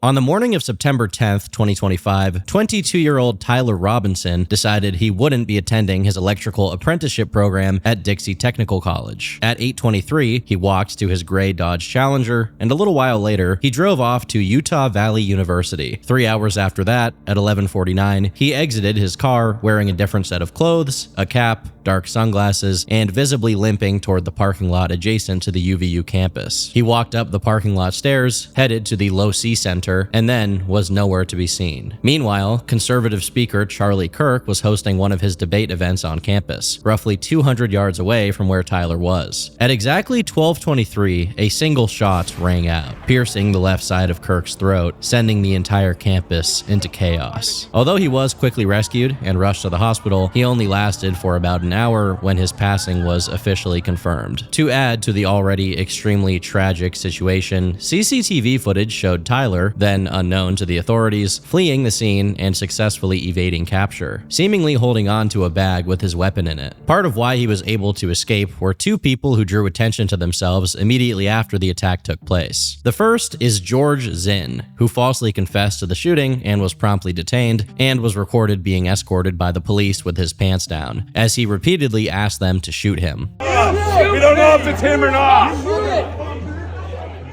On the morning of September 10th, 2025, 22-year-old Tyler Robinson decided he wouldn't be attending his electrical apprenticeship program at Dixie Technical College. At 8:23, he walked to his gray Dodge Challenger, and a little while later, he drove off to Utah Valley University. 3 hours after that, at 11:49, he exited his car wearing a different set of clothes, a cap, dark sunglasses, and visibly limping toward the parking lot adjacent to the UVU campus. He walked up the parking lot stairs, headed to the Low C Center, and then was nowhere to be seen. Meanwhile, conservative speaker Charlie Kirk was hosting one of his debate events on campus, roughly 200 yards away from where Tyler was. At exactly 12:23, a single shot rang out, piercing the left side of Kirk's throat, sending the entire campus into chaos. Although he was quickly rescued and rushed to the hospital, he only lasted for about an hour when his passing was officially confirmed. To add to the already extremely tragic situation, CCTV footage showed Tyler, then unknown to the authorities, fleeing the scene and successfully evading capture, seemingly holding on to a bag with his weapon in it. Part of why he was able to escape were two people who drew attention to themselves immediately after the attack took place. The first is George Zinn, who falsely confessed to the shooting and was promptly detained, and was recorded being escorted by the police with his pants down, as he repeatedly asked them to shoot him. We don't know if it's him or not.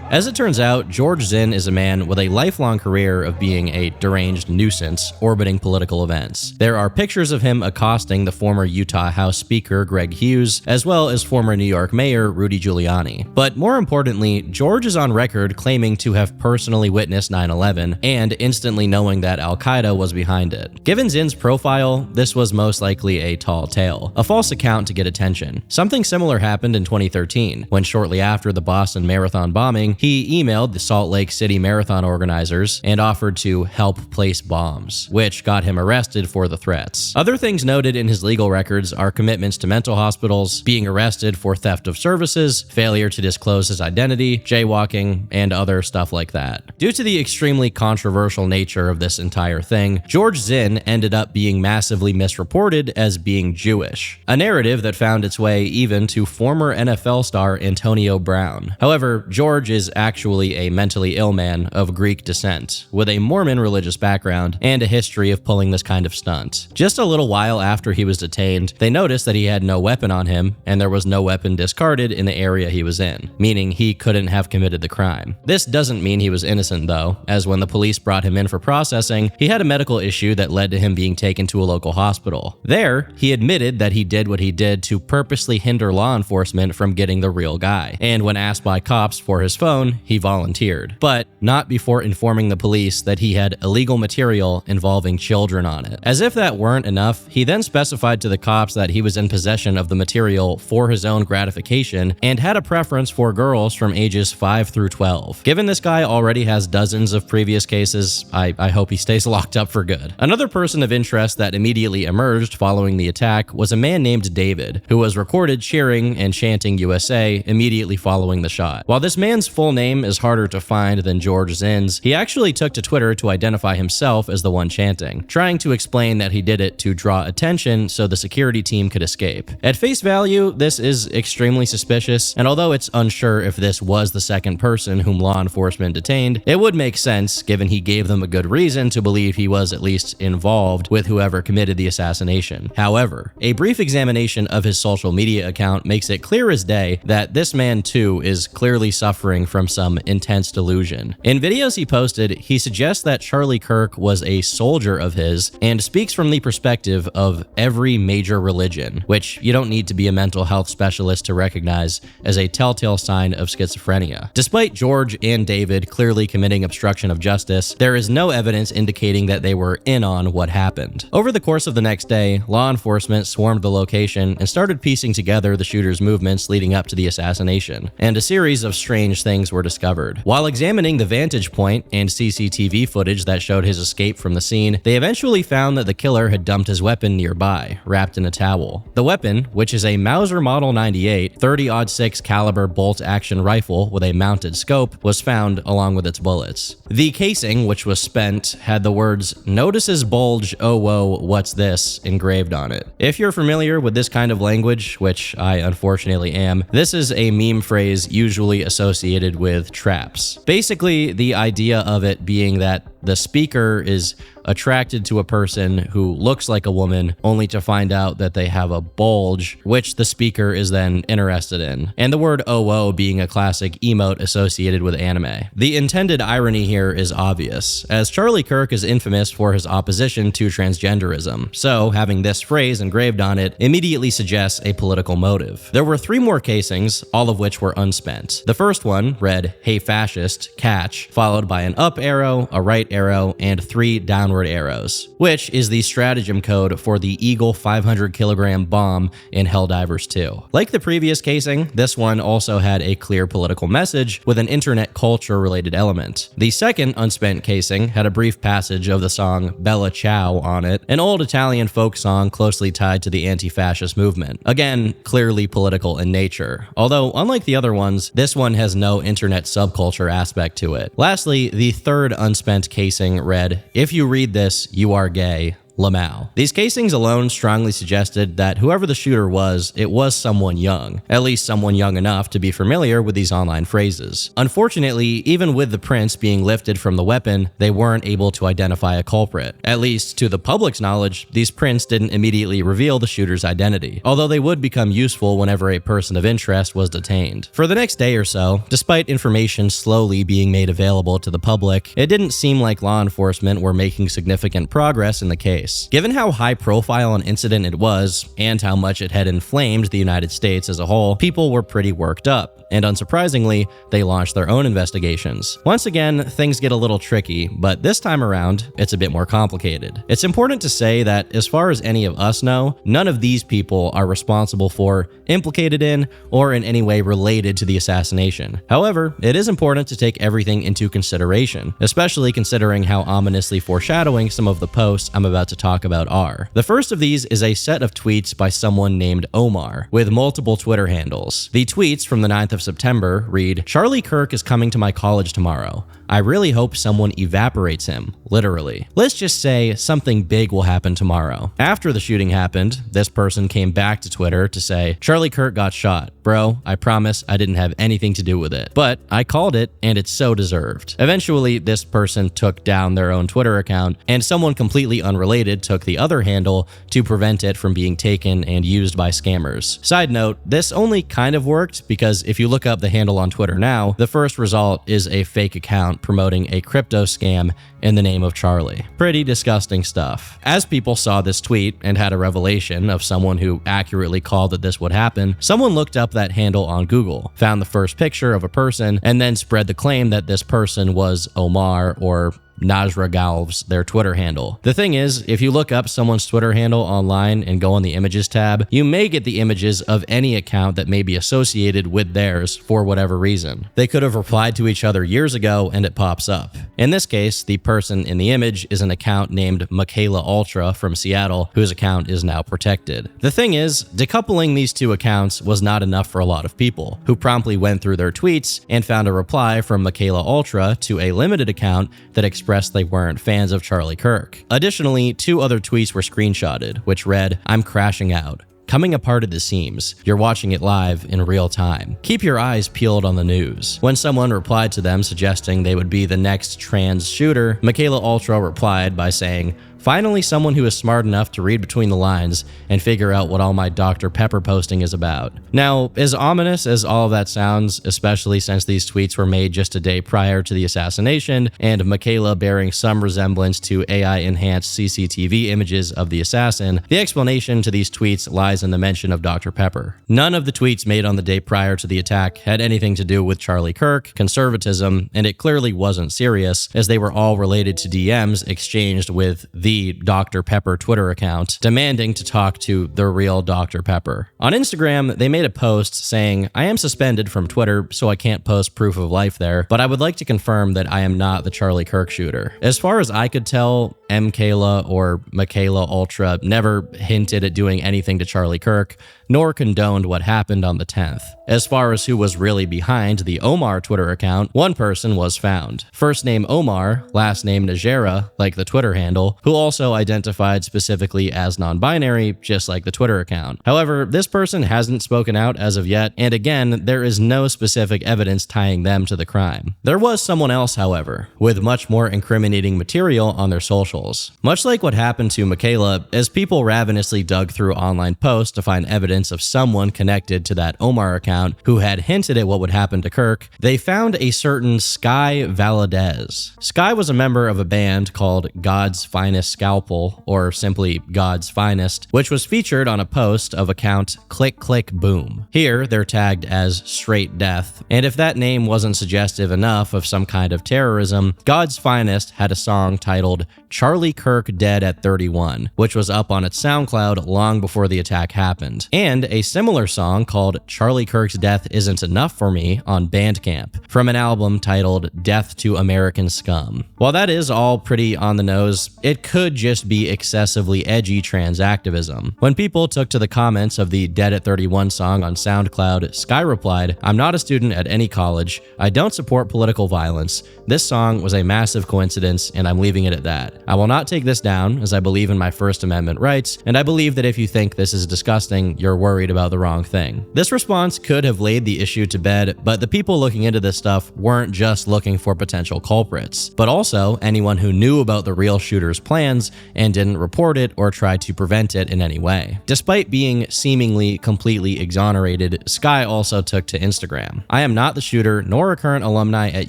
As it turns out, George Zinn is a man with a lifelong career of being a deranged nuisance orbiting political events. There are pictures of him accosting the former Utah House Speaker Greg Hughes, as well as former New York Mayor Rudy Giuliani. But more importantly, George is on record claiming to have personally witnessed 9/11 and instantly knowing that Al-Qaeda was behind it. Given Zinn's profile, this was most likely a tall tale, a false account to get attention. Something similar happened in 2013, when shortly after the Boston Marathon bombing, he emailed the Salt Lake City Marathon organizers and offered to help place bombs, which got him arrested for the threats. Other things noted in his legal records are commitments to mental hospitals, being arrested for theft of services, failure to disclose his identity, jaywalking, and other stuff like that. Due to the extremely controversial nature of this entire thing, George Zinn ended up being massively misreported as being Jewish, a narrative that found its way even to former NFL star Antonio Brown. However, George is actually a mentally ill man of Greek descent, with a Mormon religious background and a history of pulling this kind of stunt. Just a little while after he was detained, they noticed that he had no weapon on him, and there was no weapon discarded in the area he was in, meaning he couldn't have committed the crime. This doesn't mean he was innocent though, as when the police brought him in for processing, he had a medical issue that led to him being taken to a local hospital. There, he admitted that he did what he did to purposely hinder law enforcement from getting the real guy, and when asked by cops for his phone, he volunteered, but not before informing the police that he had illegal material involving children on it. As if that weren't enough, he then specified to the cops that he was in possession of the material for his own gratification and had a preference for girls from ages 5 through 12. Given this guy already has dozens of previous cases, I hope he stays locked up for good. Another person of interest that immediately emerged following the attack was a man named David, who was recorded cheering and chanting USA immediately following the shot. While this man's full name is harder to find than George Zinn's, he actually took to Twitter to identify himself as the one chanting, trying to explain that he did it to draw attention so the security team could escape. At face value, this is extremely suspicious, and although it's unsure if this was the second person whom law enforcement detained, it would make sense given he gave them a good reason to believe he was at least involved with whoever committed the assassination. However, a brief examination of his social media account makes it clear as day that this man too is clearly suffering from some intense delusion. In videos he posted, he suggests that Charlie Kirk was a soldier of his and speaks from the perspective of every major religion, which you don't need to be a mental health specialist to recognize as a telltale sign of schizophrenia. Despite George and David clearly committing obstruction of justice, there is no evidence indicating that they were in on what happened. Over the course of the next day, law enforcement swarmed the location and started piecing together the shooter's movements leading up to the assassination, and a series of strange things were discovered. While examining the vantage point and CCTV footage that showed his escape from the scene, they eventually found that the killer had dumped his weapon nearby, wrapped in a towel. The weapon, which is a Mauser Model 98 .30-06 caliber bolt-action rifle with a mounted scope, was found along with its bullets. The casing, which was spent, had the words "Notices bulge, oh whoa, what's this?" engraved on it. If you're familiar with this kind of language, which I unfortunately am, this is a meme phrase usually associated associated with traps. Basically, the idea of it being that the speaker is attracted to a person who looks like a woman only to find out that they have a bulge, which the speaker is then interested in. And the word OO being a classic emote associated with anime. The intended irony here is obvious, as Charlie Kirk is infamous for his opposition to transgenderism, so having this phrase engraved on it immediately suggests a political motive. There were 3 more casings, all of which were unspent. The first one read, "Hey fascist, catch," followed by an up arrow, a right arrow, and 3 downward arrows, which is the stratagem code for the Eagle 500-kilogram bomb in Helldivers 2. Like the previous casing, this one also had a clear political message with an internet culture-related element. The second unspent casing had a brief passage of the song Bella Ciao on it, an old Italian folk song closely tied to the anti-fascist movement. Again, clearly political in nature, although unlike the other ones, this one has no internet subculture aspect to it. Lastly, the third unspent casing read, "If you read this, you are gay. Lamau." These casings alone strongly suggested that whoever the shooter was, it was someone young, at least someone young enough to be familiar with these online phrases. Unfortunately, even with the prints being lifted from the weapon, they weren't able to identify a culprit. At least to the public's knowledge, these prints didn't immediately reveal the shooter's identity, although they would become useful whenever a person of interest was detained. For the next day or so, despite information slowly being made available to the public, it didn't seem like law enforcement were making significant progress in the case. Given how high profile an incident it was, and how much it had inflamed the United States as a whole, people were pretty worked up, and unsurprisingly, they launched their own investigations. Once again, things get a little tricky, but this time around, it's a bit more complicated. It's important to say that as far as any of us know, none of these people are responsible for, implicated in, or in any way related to the assassination. However, it is important to take everything into consideration, especially considering how ominously foreshadowing some of the posts I'm about to talk about are. The first of these is a set of tweets by someone named Omar, with multiple Twitter handles. The tweets from the 9th of September read, "Charlie Kirk is coming to my college tomorrow. I really hope someone evaporates him, literally. Let's just say something big will happen tomorrow." After the shooting happened, this person came back to Twitter to say, "Charlie Kirk got shot. Bro, I promise I didn't have anything to do with it. But I called it, and it's so deserved." Eventually, this person took down their own Twitter account, and someone completely unrelated took the other handle to prevent it from being taken and used by scammers. Side note, this only kind of worked because if you look up the handle on Twitter now, the first result is a fake account promoting a crypto scam in the name of Charlie. Pretty disgusting stuff. As people saw this tweet and had a revelation of someone who accurately called that this would happen, someone looked up that handle on Google, found the first picture of a person, and then spread the claim that this person was Omar or Najra Galv's, their Twitter handle. The thing is, if you look up someone's Twitter handle online and go on the images tab, you may get the images of any account that may be associated with theirs for whatever reason. They could have replied to each other years ago and it pops up. In this case, the person in the image is an account named Michaela Ultra from Seattle, whose account is now protected. The thing is, decoupling these two accounts was not enough for a lot of people, who promptly went through their tweets and found a reply from Michaela Ultra to a limited account that expressed they weren't fans of Charlie Kirk. Additionally, 2 other tweets were screenshotted, which read, "I'm crashing out. Coming apart at the seams. You're watching it live in real time. Keep your eyes peeled on the news." When someone replied to them suggesting they would be the next trans shooter, Michaela Ultra replied by saying, "Finally someone who is smart enough to read between the lines and figure out what all my Dr. Pepper posting is about." Now, as ominous as all of that sounds, especially since these tweets were made just a day prior to the assassination, and Michaela bearing some resemblance to AI-enhanced CCTV images of the assassin, the explanation to these tweets lies in the mention of Dr. Pepper. None of the tweets made on the day prior to the attack had anything to do with Charlie Kirk, conservatism, and it clearly wasn't serious, as they were all related to DMs exchanged with the Dr. Pepper Twitter account, demanding to talk to the real Dr. Pepper. On Instagram, they made a post saying, "I am suspended from Twitter, so I can't post proof of life there, but I would like to confirm that I am not the Charlie Kirk shooter." As far as I could tell, MKayla or Michaela Ultra never hinted at doing anything to Charlie Kirk, nor condoned what happened on the 10th. As far as who was really behind the Omar Twitter account, one person was found. First name Omar, last name Najera, like the Twitter handle, who also identified specifically as non-binary, just like the Twitter account. However, this person hasn't spoken out as of yet, and again, there is no specific evidence tying them to the crime. There was someone else, however, with much more incriminating material on their socials. Much like what happened to Michaela, as people ravenously dug through online posts to find evidence of someone connected to that Omar account who had hinted at what would happen to Kirk, they found a certain Sky Valadez. Sky was a member of a band called God's Finest Scalpel, or simply God's Finest, which was featured on a post of account Click Click Boom. Here, they're tagged as Straight Death, and if that name wasn't suggestive enough of some kind of terrorism, God's Finest had a song titled Charlie Kirk Dead at 31, which was up on its SoundCloud long before the attack happened, and a similar song called Charlie Kirk's Death Isn't Enough for Me on Bandcamp, from an album titled Death to American Scum. While that is all pretty on the nose, it could just be excessively edgy trans activism. When people took to the comments of the Dead at 31 song on SoundCloud, Sky replied, "I'm not a student at any college. I don't support political violence. This song was a massive coincidence, and I'm leaving it at that. I will not take this down, as I believe in my First Amendment rights, and I believe that if you think this is disgusting, you're worried about the wrong thing." This response could have laid the issue to bed, but the people looking into this stuff weren't just looking for potential culprits, but also anyone who knew about the real shooter's plans and didn't report it or try to prevent it in any way. Despite being seemingly completely exonerated, Sky also took to Instagram. "I am not the shooter nor a current alumni at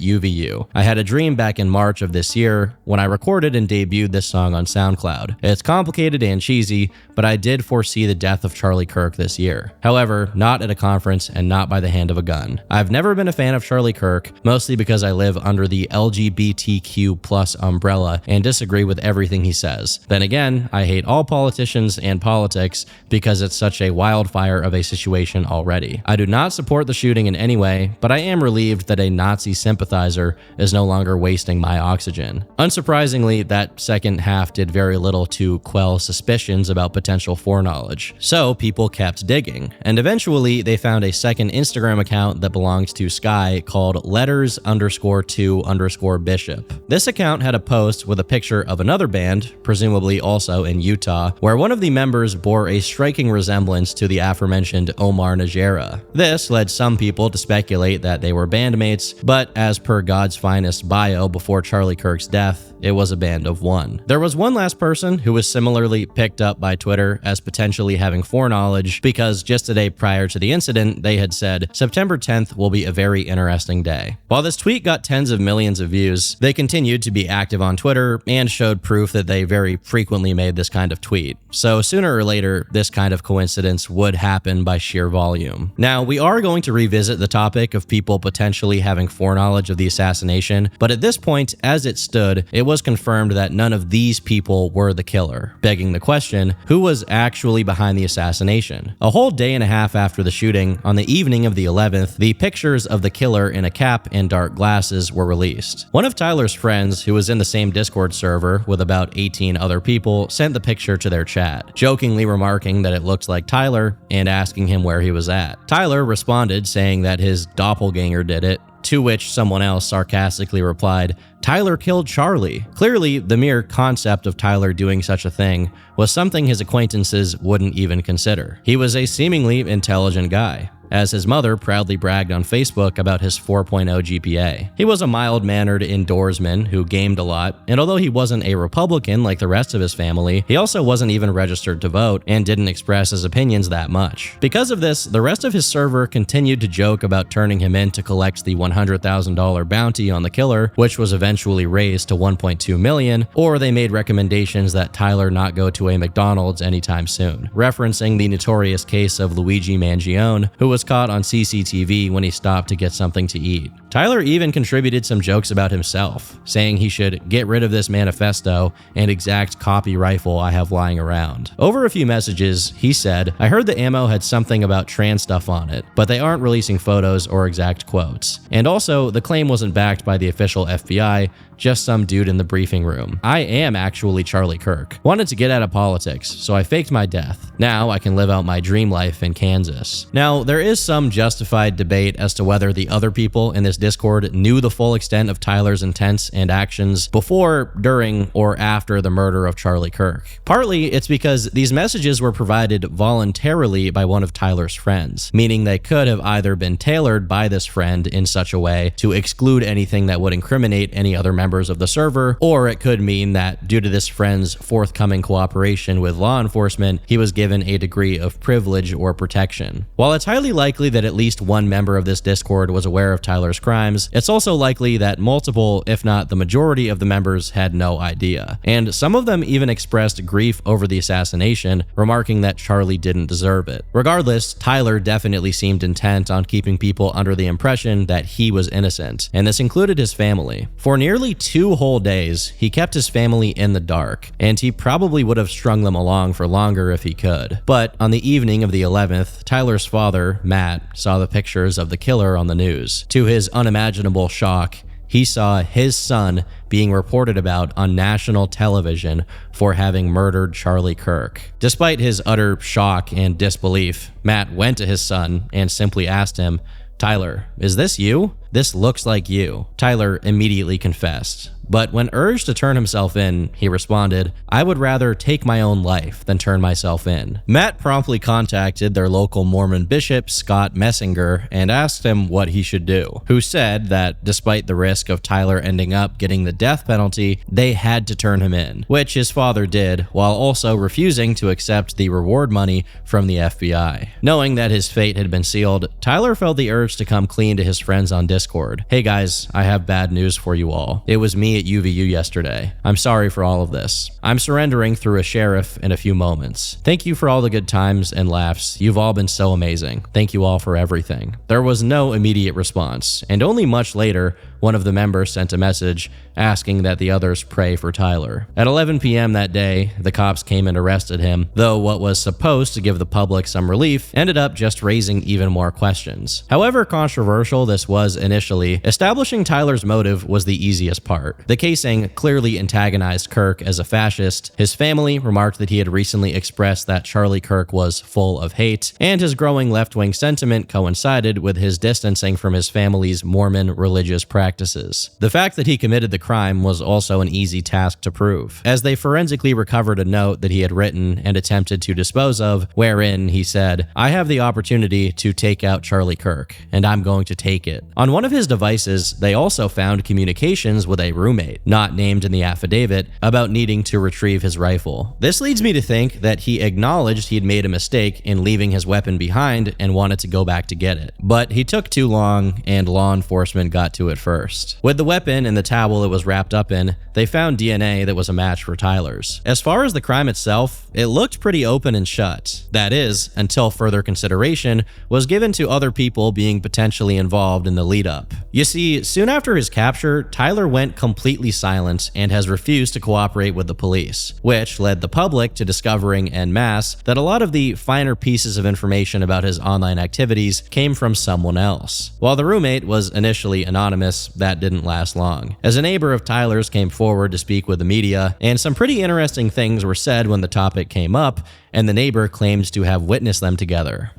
UVU. I had a dream back in March of this year when I recorded and debuted this song on SoundCloud. It's complicated and cheesy, but I did foresee the death of Charlie Kirk this year. However, not at a conference and not by the hand of a gun. I've never been a fan of Charlie Kirk, mostly because I live under the LGBTQ+ umbrella and disagree with everything he says. Then again, I hate all politicians and politics because it's such a wildfire of a situation already. I do not support the shooting in any way, but I am relieved that a Nazi sympathizer is no longer wasting my oxygen." Unsurprisingly, that second half did very little to quell suspicions about potential foreknowledge. So people kept digging, and eventually they found a second Instagram account that belonged to Sky called letters_2_bishop. This account had a post with a picture of another band, presumably also in Utah, where one of the members bore a striking resemblance to the aforementioned Omar Najera. This led some people to speculate that they were bandmates, but as per God's Finest bio before Charlie Kirk's death, it was a band of one. There was one last person who was similarly picked up by Twitter as potentially having foreknowledge because just a day prior to the incident, they had said, "September 10th will be a very interesting day." While this tweet got tens of millions of views, they continued to be active on Twitter and showed proof that they very frequently made this kind of tweet. So sooner or later, this kind of coincidence would happen by sheer volume. Now, we are going to revisit the topic of people potentially having foreknowledge of the assassination, but at this point, as it stood, it was confirmed that none of these people were the killer, begging the question, who was actually behind the assassination? A whole day and a half after the shooting, on the evening of the 11th, the pictures of the killer in a cap and dark glasses were released. One of Tyler's friends, who was in the same Discord server with about 18 other people, sent the picture to their chat, jokingly remarking that it looked like Tyler and asking him where he was at. Tyler responded saying that his doppelganger did it, to which someone else sarcastically replied, "Tyler killed Charlie." Clearly, the mere concept of Tyler doing such a thing was something his acquaintances wouldn't even consider. He was a seemingly intelligent guy, as his mother proudly bragged on Facebook about his 4.0 GPA. He was a mild-mannered indoorsman who gamed a lot, and although he wasn't a Republican like the rest of his family, he also wasn't even registered to vote and didn't express his opinions that much. Because of this, the rest of his server continued to joke about turning him in to collect the $100,000 bounty on the killer, which was eventually raised to $1.2 million, or they made recommendations that Tyler not go to a McDonald's anytime soon, referencing the notorious case of Luigi Mangione, who was caught on CCTV when he stopped to get something to eat. Tyler even contributed some jokes about himself, saying he should get rid of this manifesto and exact copy rifle I have lying around. Over a few messages, he said, "I heard the ammo had something about trans stuff on it, but they aren't releasing photos or exact quotes. And also, the claim wasn't backed by the official FBI, just some dude in the briefing room. I am actually Charlie Kirk. Wanted to get out of politics, so I faked my death. Now I can live out my dream life in Kansas. Now, there is some justified debate as to whether the other people in this Discord knew the full extent of Tyler's intents and actions before, during, or after the murder of Charlie Kirk. Partly, it's because these messages were provided voluntarily by one of Tyler's friends, meaning they could have either been tailored by this friend in such a way to exclude anything that would incriminate any other members of the server, or it could mean that due to this friend's forthcoming cooperation with law enforcement, he was given a degree of privilege or protection. While it's highly likely that at least one member of this Discord was aware of Tyler's crimes, it's also likely that multiple, if not the majority of the members had no idea. And some of them even expressed grief over the assassination, remarking that Charlie didn't deserve it. Regardless, Tyler definitely seemed intent on keeping people under the impression that he was innocent, and this included his family. For nearly 2 whole days, he kept his family in the dark, and he probably would have strung them along for longer if he could. But on the evening of the 11th, Tyler's father, Matt, saw the pictures of the killer on the news. To his unimaginable shock, he saw his son being reported about on national television for having murdered Charlie Kirk. Despite his utter shock and disbelief, Matt went to his son and simply asked him, "Tyler, is this you? This looks like you." Tyler immediately confessed. But when urged to turn himself in, he responded, "I would rather take my own life than turn myself in." Matt promptly contacted their local Mormon bishop, Scott Messinger, and asked him what he should do, who said that despite the risk of Tyler ending up getting the death penalty, they had to turn him in, which his father did, while also refusing to accept the reward money from the FBI. Knowing that his fate had been sealed, Tyler felt the urge to come clean to his friends on Discord. "Hey guys, I have bad news for you all. It was me at UVU yesterday. I'm sorry for all of this. I'm surrendering through a sheriff in a few moments. Thank you for all the good times and laughs. You've all been so amazing. Thank you all for everything." There was no immediate response, and only much later, one of the members sent a message asking that the others pray for Tyler. At 11 p.m. that day, the cops came and arrested him, though what was supposed to give the public some relief ended up just raising even more questions. However controversial this was initially, establishing Tyler's motive was the easiest part. The casing clearly antagonized Kirk as a fascist, his family remarked that he had recently expressed that Charlie Kirk was full of hate, and his growing left-wing sentiment coincided with his distancing from his family's Mormon religious practices. The fact that he committed the crime was also an easy task to prove, as they forensically recovered a note that he had written and attempted to dispose of, wherein he said, "I have the opportunity to take out Charlie Kirk, and I'm going to take it." On one of his devices, they also found communications with a roommate, not named in the affidavit, about needing to retrieve his rifle. This leads me to think that he acknowledged he'd made a mistake in leaving his weapon behind and wanted to go back to get it. But he took too long, and law enforcement got to it first. With the weapon and the towel it was wrapped up in, they found DNA that was a match for Tyler's. As far as the crime itself, it looked pretty open and shut. That is, until further consideration was given to other people being potentially involved in the lead-up. You see, soon after his capture, Tyler went completely silent and has refused to cooperate with the police, which led the public to discovering en masse that a lot of the finer pieces of information about his online activities came from someone else. While the roommate was initially anonymous, that didn't last long, as a neighbor of Tyler's came forward to speak with the media, and some pretty interesting things were said when the topic came up, and the neighbor claimed to have witnessed them together.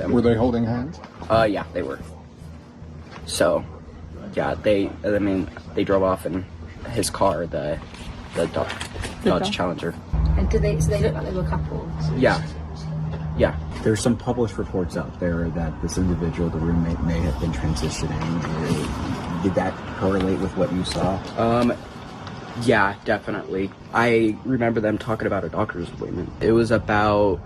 Were they holding hands? Yeah, they were. So, yeah, they drove off in his car, the Dodge Challenger. And so they looked like they were couples? Yeah. There's some published reports out there that this individual, the roommate, may have been transitioning. Did that correlate with what you saw? Yeah, definitely. I remember them talking about a doctor's appointment. It was about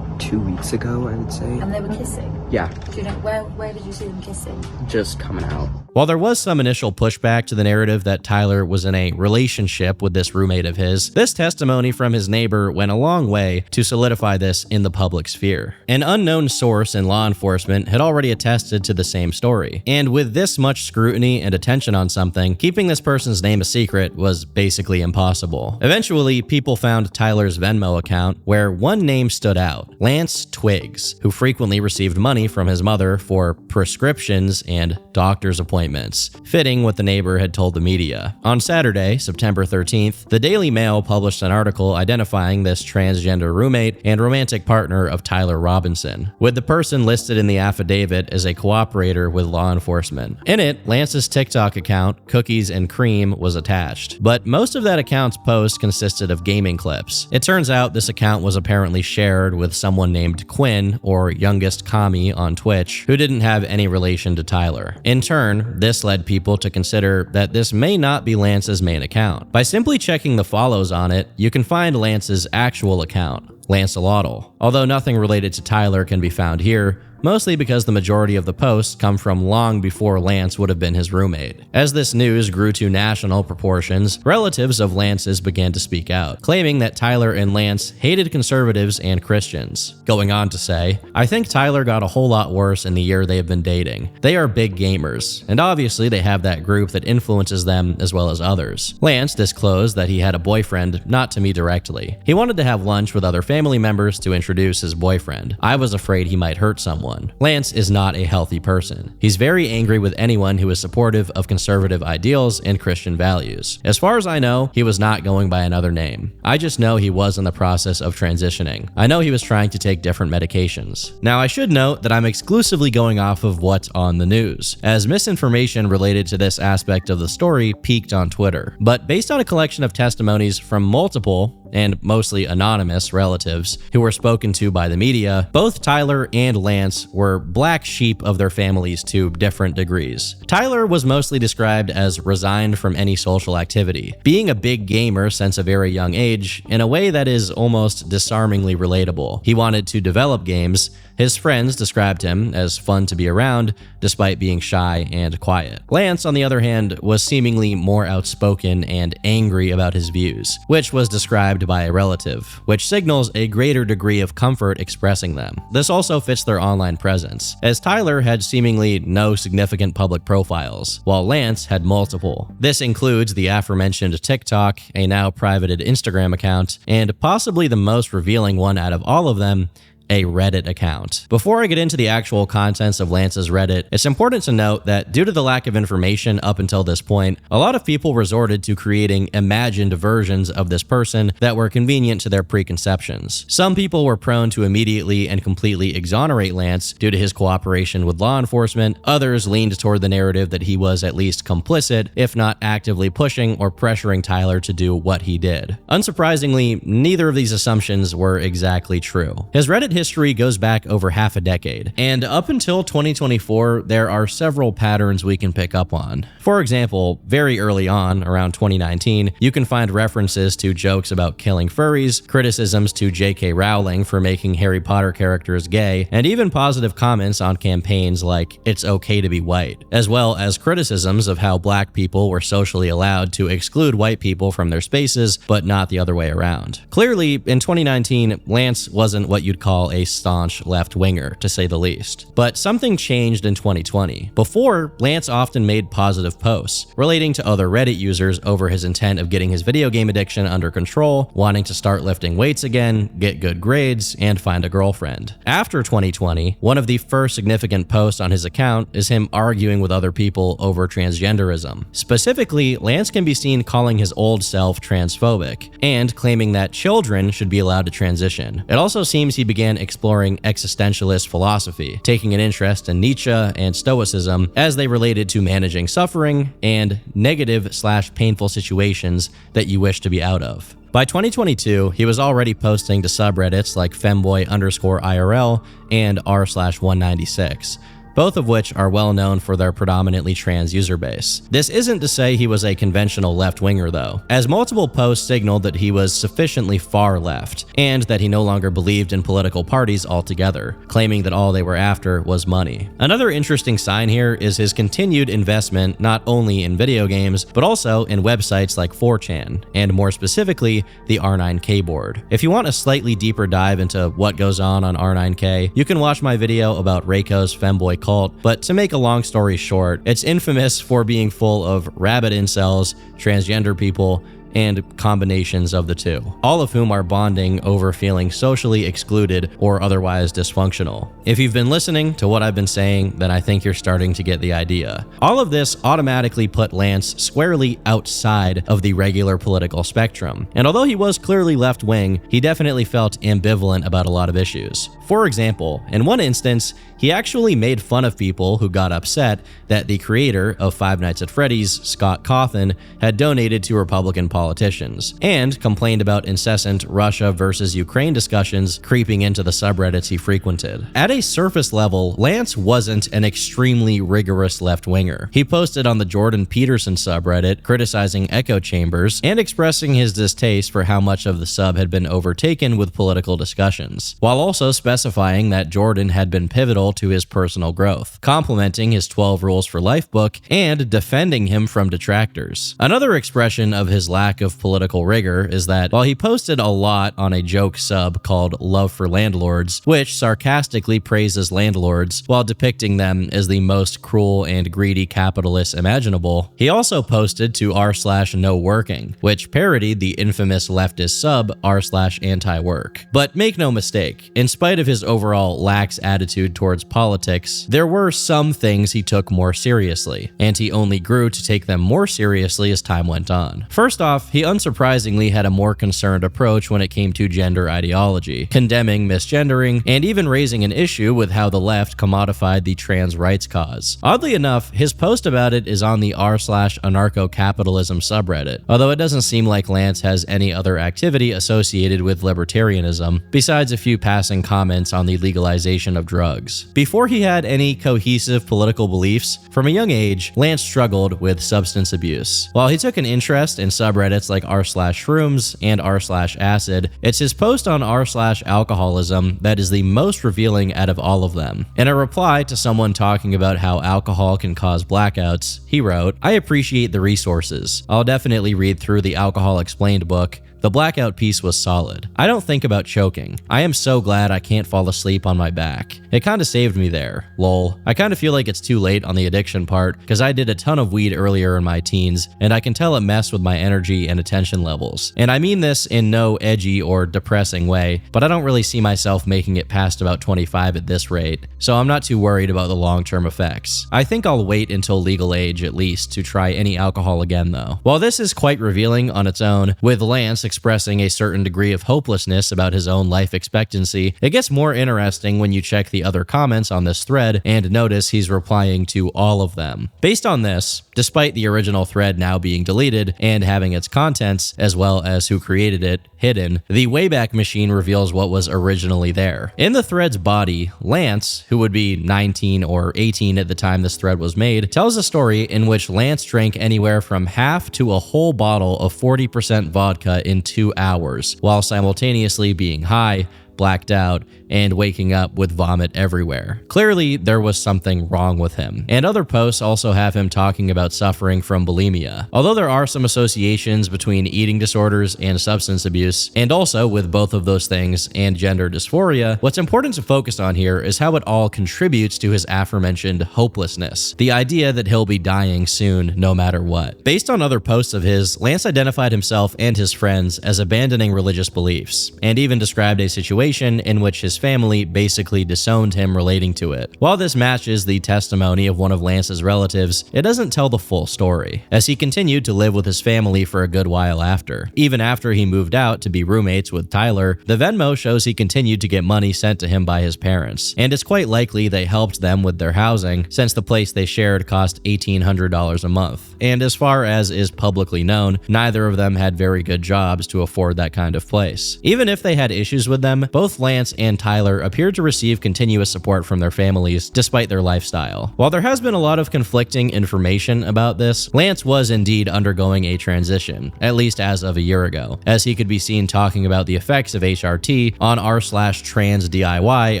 2 weeks ago, I would say. And they were kissing? Yeah. Do you know, where did you see them kissing? Just coming out. While there was some initial pushback to the narrative that Tyler was in a relationship with this roommate of his, this testimony from his neighbor went a long way to solidify this in the public sphere. An unknown source in law enforcement had already attested to the same story, and with this much scrutiny and attention on something, keeping this person's name a secret was basically impossible. Eventually, people found Tyler's Venmo account, where one name stood out: Lance Twiggs, who frequently received money money from his mother for prescriptions and doctor's appointments, fitting what the neighbor had told the media. On Saturday, September 13th, the Daily Mail published an article identifying this transgender roommate and romantic partner of Tyler Robinson, with the person listed in the affidavit as a cooperator with law enforcement. In it, Lance's TikTok account, Cookies and Cream, was attached, but most of that account's posts consisted of gaming clips. It turns out this account was apparently shared with someone named Quinn, or Youngest Kami on Twitch, who didn't have any relation to Tyler. In turn, this led people to consider that this may not be Lance's main account. By simply checking the follows on it, you can find Lance's actual account, Lancelotl, although nothing related to Tyler can be found here, mostly because the majority of the posts come from long before Lance would have been his roommate. As this news grew to national proportions, relatives of Lance's began to speak out, claiming that Tyler and Lance hated conservatives and Christians. Going on to say, "I think Tyler got a whole lot worse in the year they have been dating. They are big gamers, and obviously they have that group that influences them as well as others." Lance disclosed that he had a boyfriend, not to me directly. He wanted to have lunch with other family members to introduce his boyfriend. I was afraid he might hurt someone. Lance is not a healthy person. He's very angry with anyone who is supportive of conservative ideals and Christian values. As far as I know, he was not going by another name. I just know he was in the process of transitioning. I know he was trying to take different medications. Now, I should note that I'm exclusively going off of what's on the news, as misinformation related to this aspect of the story peaked on Twitter. But based on a collection of testimonies from multiple, and mostly anonymous, relatives who were spoken to by the media, both Tyler and Lance were black sheep of their families to different degrees. Tyler was mostly described as resigned from any social activity, being a big gamer since a very young age in a way that is almost disarmingly relatable. He wanted to develop games. His friends described him as fun to be around, despite being shy and quiet. Lance, on the other hand, was seemingly more outspoken and angry about his views, which was described by a relative, which signals a greater degree of comfort expressing them. This also fits their online presence, as Tyler had seemingly no significant public profiles, while Lance had multiple. This includes the aforementioned TikTok, a now privated Instagram account, and possibly the most revealing one out of all of them, a Reddit account. Before I get into the actual contents of Lance's Reddit, it's important to note that due to the lack of information up until this point, a lot of people resorted to creating imagined versions of this person that were convenient to their preconceptions. Some people were prone to immediately and completely exonerate Lance due to his cooperation with law enforcement. Others leaned toward the narrative that he was at least complicit, if not actively pushing or pressuring Tyler to do what he did. Unsurprisingly, neither of these assumptions were exactly true. His Reddit history goes back over half a decade, and up until 2024, there are several patterns we can pick up on. For example, very early on, around 2019, you can find references to jokes about killing furries, criticisms to J.K. Rowling for making Harry Potter characters gay, and even positive comments on campaigns like "it's okay to be white," as well as criticisms of how black people were socially allowed to exclude white people from their spaces, but not the other way around. Clearly, in 2019, Lance wasn't what you'd call a staunch left-winger, to say the least. But something changed in 2020. Before, Lance often made positive posts relating to other Reddit users over his intent of getting his video game addiction under control, wanting to start lifting weights again, get good grades, and find a girlfriend. After 2020, one of the first significant posts on his account is him arguing with other people over transgenderism. Specifically, Lance can be seen calling his old self transphobic and claiming that children should be allowed to transition. It also seems he began exploring existentialist philosophy, taking an interest in Nietzsche and Stoicism as they related to managing suffering and negative/painful situations that you wish to be out of. By 2022, he was already posting to subreddits like femboy_IRL and r/196. Both of which are well known for their predominantly trans user base. This isn't to say he was a conventional left-winger though, as multiple posts signaled that he was sufficiently far left, and that he no longer believed in political parties altogether, claiming that all they were after was money. Another interesting sign here is his continued investment not only in video games, but also in websites like 4chan, and more specifically, the R9K board. If you want a slightly deeper dive into what goes on R9K, you can watch my video about Reiko's femboy cult, but to make a long story short, it's infamous for being full of rabid incels, transgender people, and combinations of the two, all of whom are bonding over feeling socially excluded or otherwise dysfunctional. If you've been listening to what I've been saying, then I think you're starting to get the idea. All of this automatically put Lance squarely outside of the regular political spectrum, and although he was clearly left-wing, he definitely felt ambivalent about a lot of issues. For example, in one instance, he actually made fun of people who got upset that the creator of Five Nights at Freddy's, Scott Cawthon, had donated to Republican politicians, and complained about incessant Russia versus Ukraine discussions creeping into the subreddits he frequented. At a surface level, Lance wasn't an extremely rigorous left-winger. He posted on the Jordan Peterson subreddit criticizing echo chambers and expressing his distaste for how much of the sub had been overtaken with political discussions, while also specifying that Jordan had been pivotal to his personal growth, complimenting his 12 Rules for Life book, and defending him from detractors. Another expression of his lack of political rigor is that while he posted a lot on a joke sub called Love for Landlords, which sarcastically praises landlords while depicting them as the most cruel and greedy capitalists imaginable, he also posted to r/no-working, which parodied the infamous leftist sub r/anti-work. But make no mistake, in spite of his overall lax attitude towards politics, there were some things he took more seriously, and he only grew to take them more seriously as time went on. First off, he unsurprisingly had a more concerned approach when it came to gender ideology, condemning misgendering, and even raising an issue with how the left commodified the trans rights cause. Oddly enough, his post about it is on the r/anarcho-capitalism subreddit, although it doesn't seem like Lance has any other activity associated with libertarianism, besides a few passing comments on the legalization of drugs. Before he had any cohesive political beliefs, from a young age, Lance struggled with substance abuse. While he took an interest in subreddits like r/shrooms and r/acid, it's his post on r/alcoholism that is the most revealing out of all of them. In a reply to someone talking about how alcohol can cause blackouts, he wrote, "I appreciate the resources. I'll definitely read through the Alcohol Explained book. The blackout piece was solid. I don't think about choking. I am so glad I can't fall asleep on my back. It kinda saved me there. Lol. I kinda feel like it's too late on the addiction part, because I did a ton of weed earlier in my teens, and I can tell it messed with my energy and attention levels. And I mean this in no edgy or depressing way, but I don't really see myself making it past about 25 at this rate, so I'm not too worried about the long-term effects. I think I'll wait until legal age at least to try any alcohol again though." While this is quite revealing on its own, with Lance expressing a certain degree of hopelessness about his own life expectancy, it gets more interesting when you check the other comments on this thread and notice he's replying to all of them. Based on this, despite the original thread now being deleted and having its contents, as well as who created it, hidden, the Wayback Machine reveals what was originally there. In the thread's body, Lance, who would be 19 or 18 at the time this thread was made, tells a story in which Lance drank anywhere from half to a whole bottle of 40% vodka in 2 hours, while simultaneously being high, blacked out, and waking up with vomit everywhere. Clearly, there was something wrong with him. And other posts also have him talking about suffering from bulimia. Although there are some associations between eating disorders and substance abuse, and also with both of those things and gender dysphoria, what's important to focus on here is how it all contributes to his aforementioned hopelessness. The idea that he'll be dying soon no matter what. Based on other posts of his, Lance identified himself and his friends as abandoning religious beliefs, and even described a situation in which his family basically disowned him relating to it. While this matches the testimony of one of Lance's relatives, it doesn't tell the full story, as he continued to live with his family for a good while after. Even after he moved out to be roommates with Tyler, the Venmo shows he continued to get money sent to him by his parents, and it's quite likely they helped them with their housing, since the place they shared cost $1,800 a month. And as far as is publicly known, neither of them had very good jobs to afford that kind of place. Even if they had issues with them, both Lance and Tyler appeared to receive continuous support from their families despite their lifestyle. While there has been a lot of conflicting information about this, Lance was indeed undergoing a transition, at least as of a year ago, as he could be seen talking about the effects of HRT on r/trans DIY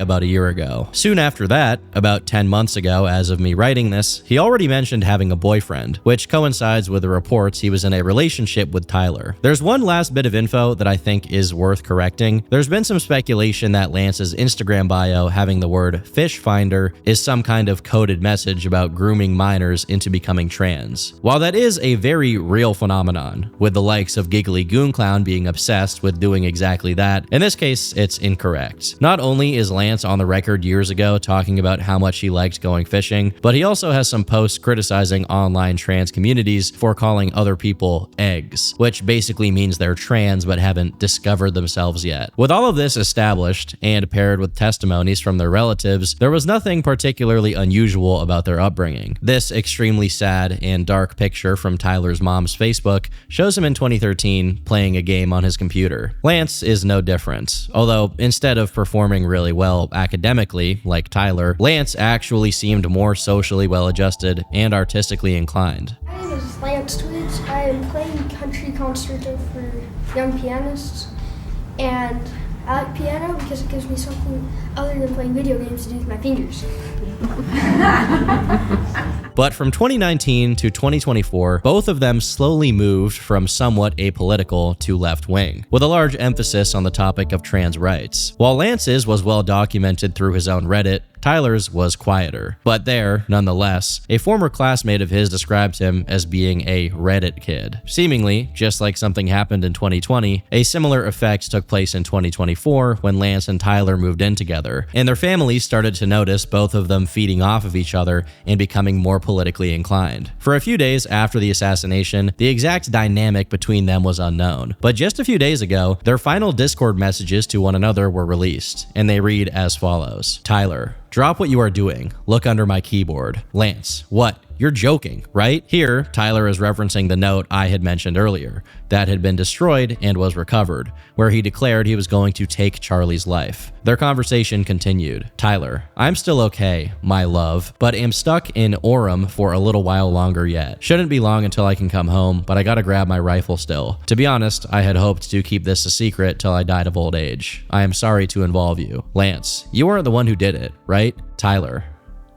about a year ago. Soon after that, about 10 months ago as of me writing this, he already mentioned having a boyfriend, which coincides with the reports he was in a relationship with Tyler. There's one last bit of info that I think is worth correcting. There's been some speculation speculation that Lance's Instagram bio having the word fish finder is some kind of coded message about grooming minors into becoming trans. While that is a very real phenomenon, with the likes of Giggly Goon Clown being obsessed with doing exactly that, in this case, it's incorrect. Not only is Lance on the record years ago talking about how much he liked going fishing, but he also has some posts criticizing online trans communities for calling other people eggs, which basically means they're trans but haven't discovered themselves yet. With all of this established, and paired with testimonies from their relatives, there was nothing particularly unusual about their upbringing. This extremely sad and dark picture from Tyler's mom's Facebook shows him in 2013 playing a game on his computer. Lance is no different, although instead of performing really well academically, like Tyler, Lance actually seemed more socially well-adjusted and artistically inclined. My name is Lance Tweeds. I am playing country concerto for young pianists, and I like piano because it gives me something other than playing video games to do with my fingers. But from 2019 to 2024, both of them slowly moved from somewhat apolitical to left-wing, with a large emphasis on the topic of trans rights. While Lance's was well documented through his own Reddit, Tyler's was quieter. But there, nonetheless, a former classmate of his described him as being a Reddit kid. Seemingly, just like something happened in 2020, a similar effect took place in 2024 when Lance and Tyler moved in together, and their families started to notice both of them feeding off of each other and becoming more politically inclined. For a few days after the assassination, the exact dynamic between them was unknown, but just a few days ago, their final Discord messages to one another were released, and they read as follows. Tyler, drop what you are doing. Look under my keyboard. Lance, what? You're joking, right? Here, Tyler is referencing the note I had mentioned earlier that had been destroyed and was recovered, where he declared he was going to take Charlie's life. Their conversation continued. Tyler, I'm still okay, my love, but am stuck in Orem for a little while longer yet. Shouldn't be long until I can come home, but I gotta grab my rifle still. To be honest, I had hoped to keep this a secret till I died of old age. I am sorry to involve you. Lance, you weren't the one who did it, right? Tyler,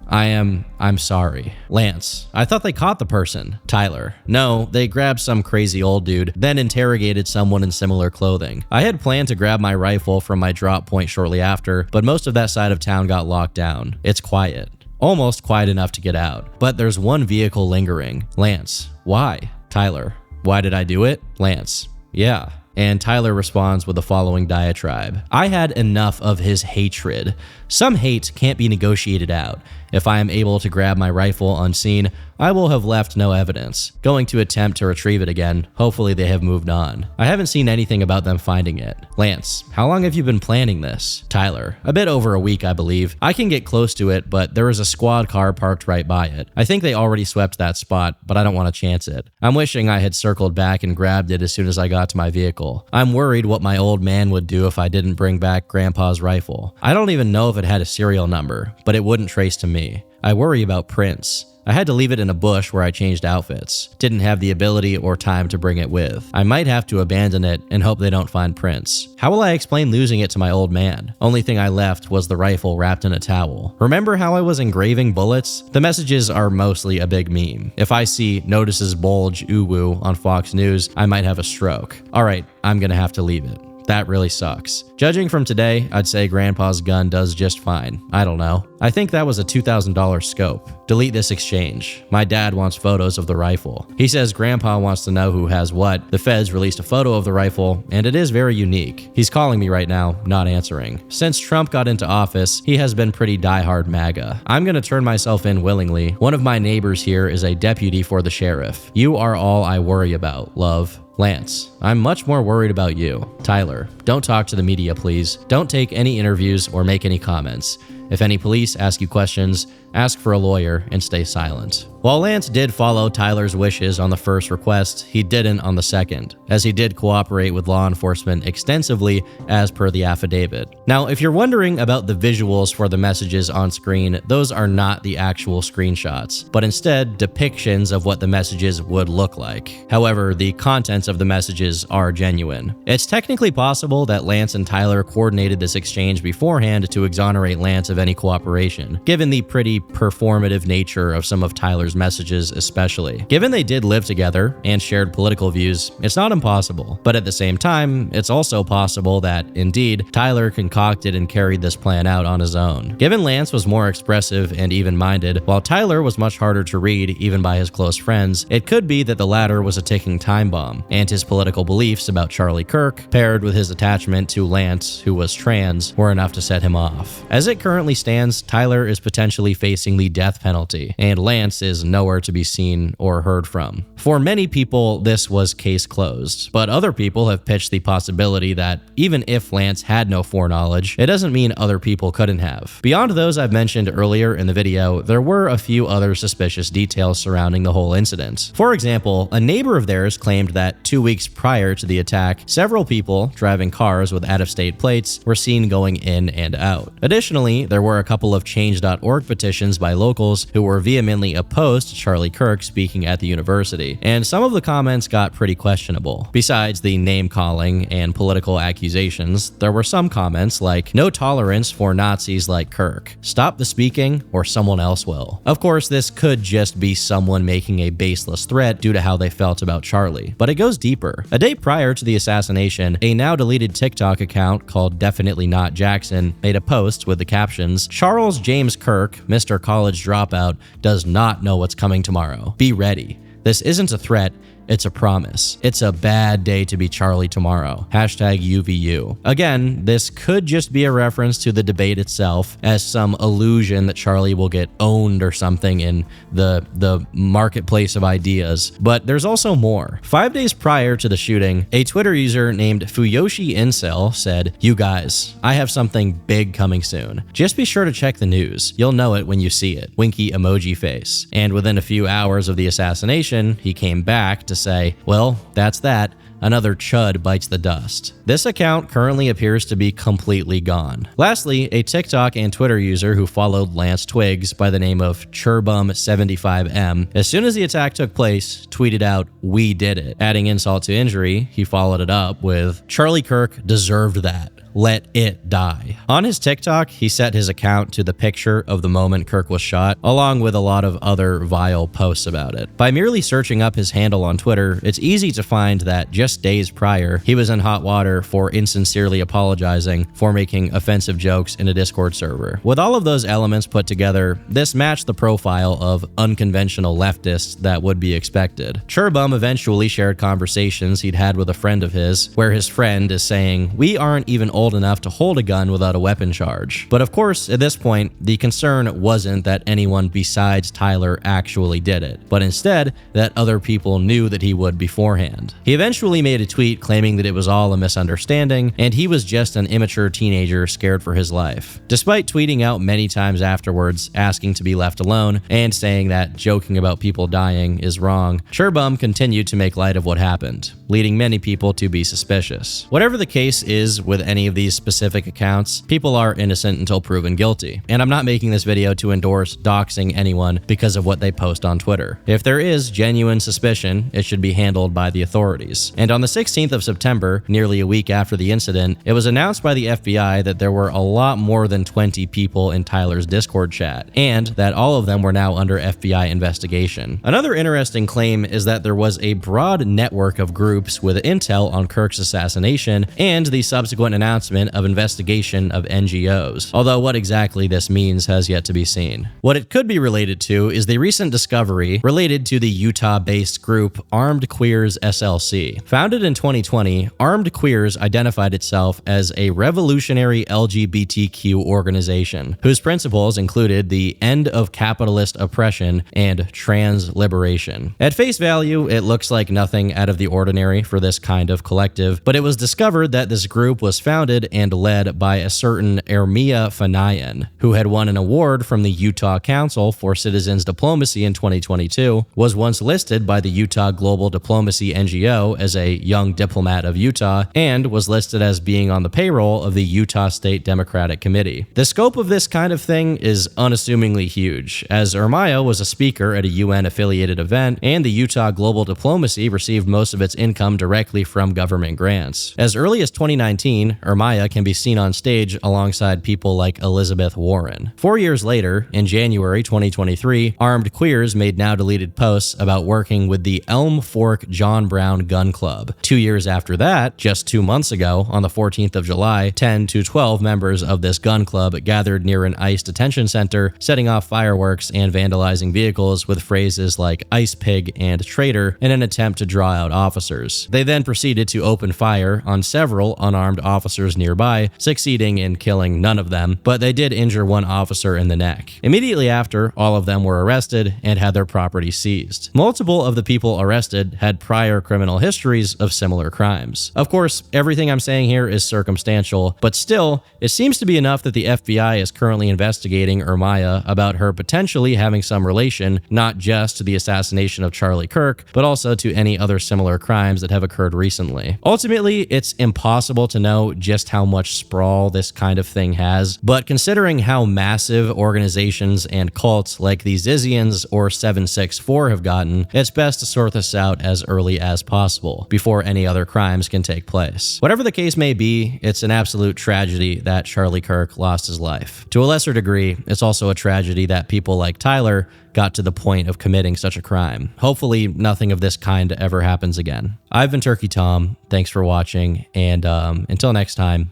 I'm sorry. Lance, I thought they caught the person. Tyler, no, they grabbed some crazy old dude, then interrogated someone in similar clothing. I had planned to grab my rifle from my drop point shortly after, but most of that side of town got locked down. It's quiet. Almost quiet enough to get out. But there's one vehicle lingering. Lance, why? Tyler, why did I do it? Lance, yeah. And Tyler responds with the following diatribe. I had enough of his hatred. Some hate can't be negotiated out. If I am able to grab my rifle unseen, I will have left no evidence. Going to attempt to retrieve it again. Hopefully they have moved on. I haven't seen anything about them finding it. Lance, how long have you been planning this? Tyler, a bit over a week, I believe. I can get close to it, but there is a squad car parked right by it. I think they already swept that spot, but I don't want to chance it. I'm wishing I had circled back and grabbed it as soon as I got to my vehicle. I'm worried what my old man would do if I didn't bring back Grandpa's rifle. I don't even know if it had a serial number, but it wouldn't trace to me. I worry about prints. I had to leave it in a bush where I changed outfits. Didn't have the ability or time to bring it with. I might have to abandon it and hope they don't find prints. How will I explain losing it to my old man? Only thing I left was the rifle wrapped in a towel. Remember how I was engraving bullets? The messages are mostly a big meme. If I see notices bulge ooh-woo on Fox News, I might have a stroke. Alright, I'm gonna have to leave it. That really sucks. Judging from today, I'd say Grandpa's gun does just fine. I don't know. I think that was a $2,000 scope. Delete this exchange. My dad wants photos of the rifle. He says Grandpa wants to know who has what. The feds released a photo of the rifle, and it is very unique. He's calling me right now, not answering. Since Trump got into office, he has been pretty diehard MAGA. I'm gonna turn myself in willingly. One of my neighbors here is a deputy for the sheriff. You are all I worry about, love. Lance, I'm much more worried about you. Tyler, don't talk to the media, please. Don't take any interviews or make any comments. If any police ask you questions, ask for a lawyer and stay silent. While Lance did follow Tyler's wishes on the first request, he didn't on the second, as he did cooperate with law enforcement extensively as per the affidavit. Now, if you're wondering about the visuals for the messages on screen, those are not the actual screenshots, but instead depictions of what the messages would look like. However, the contents of the messages are genuine. It's technically possible that Lance and Tyler coordinated this exchange beforehand to exonerate Lance of any cooperation, given the pretty performative nature of some of Tyler's messages especially. Given they did live together and shared political views, it's not impossible. But at the same time, it's also possible that, indeed, Tyler concocted and carried this plan out on his own. Given Lance was more expressive and even-minded, while Tyler was much harder to read even by his close friends, it could be that the latter was a ticking time bomb, and his political beliefs about Charlie Kirk, paired with his attachment to Lance, who was trans, were enough to set him off. As it currently stands, Tyler is potentially facing the death penalty, and Lance is nowhere to be seen or heard from. For many people, this was case closed, but other people have pitched the possibility that even if Lance had no foreknowledge, it doesn't mean other people couldn't have. Beyond those I've mentioned earlier in the video, there were a few other suspicious details surrounding the whole incident. For example, a neighbor of theirs claimed that 2 weeks prior to the attack, several people driving cars with out-of-state plates were seen going in and out. Additionally, there were a couple of Change.org petitions by locals who were vehemently opposed to Charlie Kirk speaking at the university, and some of the comments got pretty questionable. Besides the name-calling and political accusations, there were some comments like, "No tolerance for Nazis like Kirk. Stop the speaking or someone else will." Of course, this could just be someone making a baseless threat due to how they felt about Charlie, but it goes deeper. A day prior to the assassination, a now-deleted TikTok account called Definitely Not Jackson made a post with the captions, "Charles James Kirk, Mr. College Dropout, does not know what's coming tomorrow. Be ready. This isn't a threat, it's a promise. It's a bad day to be Charlie tomorrow. #UVU. Again, this could just be a reference to the debate itself as some illusion that Charlie will get owned or something in the marketplace of ideas. But there's also more. 5 days prior to the shooting, a Twitter user named Fuyoshi Incel said, "You guys, I have something big coming soon. Just be sure to check the news. You'll know it when you see it. Winky emoji face." And within a few hours of the assassination, he came back to say, "Well, that's that. Another chud bites the dust." This account currently appears to be completely gone. Lastly, a TikTok and Twitter user who followed Lance Twiggs by the name of Churbum75M, as soon as the attack took place, tweeted out, "We did it." Adding insult to injury, he followed it up with, "Charlie Kirk deserved that. Let it die." On his TikTok, he set his account to the picture of the moment Kirk was shot, along with a lot of other vile posts about it. By merely searching up his handle on Twitter, it's easy to find that just days prior, he was in hot water for insincerely apologizing for making offensive jokes in a Discord server. With all of those elements put together, this matched the profile of unconventional leftists that would be expected. Churbum eventually shared conversations he'd had with a friend of his, where his friend is saying, "We aren't even old enough to hold a gun without a weapon charge." But of course, at this point, the concern wasn't that anyone besides Tyler actually did it, but instead that other people knew that he would beforehand. He eventually made a tweet claiming that it was all a misunderstanding and he was just an immature teenager scared for his life. Despite tweeting out many times afterwards asking to be left alone and saying that joking about people dying is wrong, Churbum continued to make light of what happened, leading many people to be suspicious. Whatever the case is with any of these specific accounts, people are innocent until proven guilty. And I'm not making this video to endorse doxing anyone because of what they post on Twitter. If there is genuine suspicion, it should be handled by the authorities. And on the 16th of September, nearly a week after the incident, it was announced by the FBI that there were a lot more than 20 people in Tyler's Discord chat, and that all of them were now under FBI investigation. Another interesting claim is that there was a broad network of groups with intel on Kirk's assassination and the subsequent announcement of investigation of NGOs, although what exactly this means has yet to be seen. What it could be related to is the recent discovery related to the Utah-based group Armed Queers SLC. Founded in 2020, Armed Queers identified itself as a revolutionary LGBTQ organization, whose principles included the end of capitalist oppression and trans liberation. At face value, it looks like nothing out of the ordinary for this kind of collective, but it was discovered that this group was founded and led by a certain Ermia Fanayan, who had won an award from the Utah Council for Citizens Diplomacy in 2022, was once listed by the Utah Global Diplomacy NGO as a young diplomat of Utah, and was listed as being on the payroll of the Utah State Democratic Committee. The scope of this kind of thing is unassumingly huge, as Ermia was a speaker at a UN-affiliated event, and the Utah Global Diplomacy received most of its income directly from government grants. As early as 2019, Ermia Ermaya can be seen on stage alongside people like Elizabeth Warren. 4 years later, in January 2023, armed queers made now-deleted posts about working with the Elm Fork John Brown Gun Club. 2 years after that, just 2 months ago, on the 14th of July, 10 to 12 members of this gun club gathered near an ICE detention center, setting off fireworks and vandalizing vehicles with phrases like ice pig and traitor in an attempt to draw out officers. They then proceeded to open fire on several unarmed officers nearby, succeeding in killing none of them, but they did injure one officer in the neck. Immediately after, all of them were arrested and had their property seized. Multiple of the people arrested had prior criminal histories of similar crimes. Of course, everything I'm saying here is circumstantial, but still, it seems to be enough that the FBI is currently investigating Ermaya about her potentially having some relation not just to the assassination of Charlie Kirk, but also to any other similar crimes that have occurred recently. Ultimately, it's impossible to know just how much sprawl this kind of thing has, but considering how massive organizations and cults like the Zizzians or 764 have gotten, it's best to sort this out as early as possible, before any other crimes can take place. Whatever the case may be, it's an absolute tragedy that Charlie Kirk lost his life. To a lesser degree, it's also a tragedy that people like Tyler got to the point of committing such a crime. Hopefully, nothing of this kind ever happens again. I've been Turkey Tom. Thanks for watching, and until next time,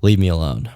leave me alone.